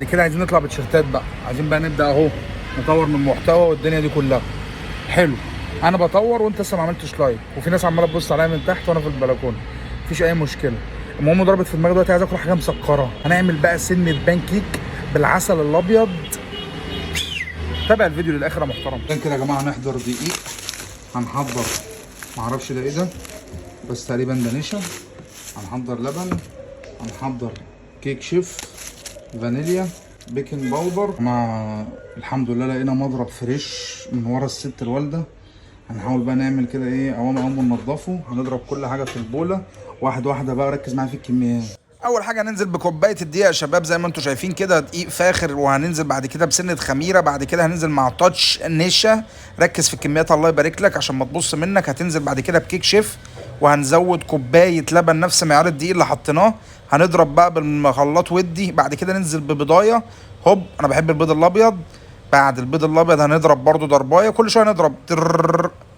كده عايزين نطلع بتيشيرتات بقى، عايزين بقى نبدا اهو نطور من المحتوى والدنيا دي كلها. حلو، انا بطور وانت لسه ما عملتش لايك، وفي ناس عماله تبص عليا من تحت وانا في البلكونه، مفيش اي مشكله. المهم ضربت في دماغي دلوقتي عايز اكل حاجه مسكره، هنعمل بقى سنه بان كيك بالعسل الابيض. تابع الفيديو للاخر يا محترم. كده يا جماعه هنحضر دقيق، هنحضر معرفش ده ايه ده، بس تقريبا ده نشا. هنحضر لبن، هنحضر كيك شيف، فانيليا، بيكنج باودر. مع الحمد لله لقينا مضرب فريش من ورا الست الوالده. هنحاول بقى نعمل كده ايه، اول ننضفه، هنضرب كل حاجه في البوله واحده واحده بقى، ركز معايا في الكميات. اول حاجه هننزل بكوبايه الدقيق يا شباب زي ما انتم شايفين كده، دقيق فاخر، وهننزل بعد كده بسنه خميره، بعد كده هننزل مع تاتش نشا. ركز في الكميات الله يبارك لك عشان ما تبص منك. هتنزل بعد كده بكيك شيف، وهنزود كوبايه لبن نفس معيار الدقيق اللي حطيناه. هنضرب بقى بالخلاط ودي، بعد كده ننزل ببضايه. هوب، انا بحب البيض الابيض. بعد البيض الابيض هنضرب برده ضربايه، كل شويه نضرب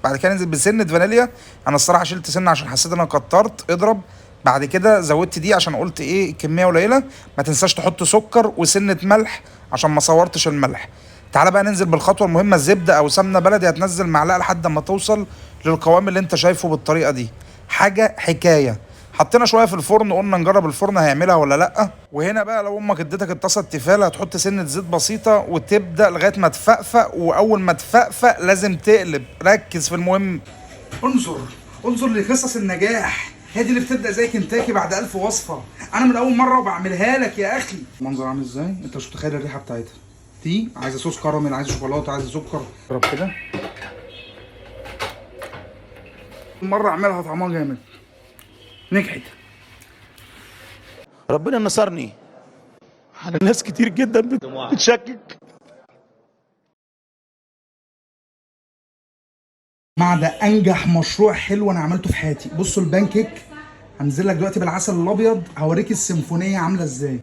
بعد كده ننزل بسنه فانيليا. انا الصراحه شلت سنه عشان حسيت ان انا كترت. اضرب، بعد كده زودت دي عشان قلت ايه الكميه قليله. ما تنساش تحط سكر وسنه ملح عشان ما صورتش الملح. تعالى بقى ننزل بالخطوه المهمه، الزبده او سمنه بلدي. هتنزل معلقه لحد ما توصل للقوام اللي انت شايفه بالطريقه دي. حاجه حكايه. حطينا شويه في الفرن، قلنا نجرب الفرن هيعملها ولا لا. وهنا بقى لو امك اديتك الطاسه التيفال، هتحط سنه زيت بسيطه وتبدا لغايه ما تفقفق، واول ما تفقفق لازم تقلب. ركز في المهم. انظر لقصص النجاح، هي دي اللي بتبدا زي كنتاكي بعد 1000 وصفه. انا من اول مره وبعملها لك يا اخي. المنظر عامل ازاي؟ انت مش متخيل الريحه بتاعتها دي. عايزه صوص كراميل، عايزه شوكولاته، عايزه سكر. جرب كده مره اعملها طعمها جامد، نجحت. ربنا نصرني على ناس كتير جدا بتشكك. مع ده انجح مشروع حلو انا عملته في حياتي. بصوا البان كيك، هنزل لك دلوقتي بالعسل الابيض، هوريك السيمفونيه عامله ازاي.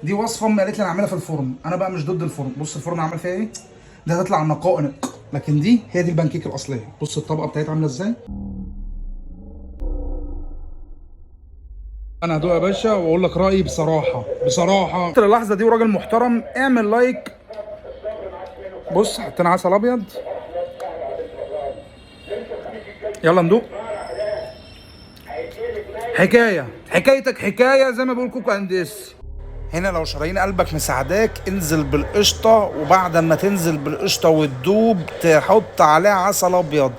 دي وصفه امي قالت لي انا اعملها في الفرن، انا بقى مش ضد الفرن. بص الفرن عامل فيها ايه، ده هتطلع نقائق، لكن دي هي دي البان كيك الاصليه. بص الطبقه بتاعتها عامله ازاي. انا هدوق يا باشا واقول لك رايي بصراحه. انت اللحظه دي وراجل محترم اعمل لايك. بص حطينا عسل ابيض، يلا ندوق. حكايتك حكايه زي ما بيقول كوكو انديس. هنا لو شرايين قلبك مساعداك انزل بالقشطه، وبعد ما تنزل بالقشطه وتدوب تحط عليها عسل ابيض.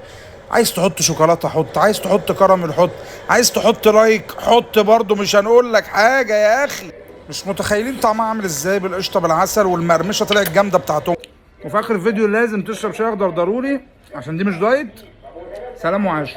عايز تحط شوكولاته حط، عايز تحط كراميل حط، عايز تحط لايك حط برضو، مش هنقول لك حاجه يا اخي. مش متخيلين طعمها عامل ازاي بالقشطه بالعسل، والمقرمشه طلعت جامده بتاعتهم. وفي اخر الفيديو لازم تشرب شاي اخضر ضروري عشان دي مش دايت. سلام وعاشر.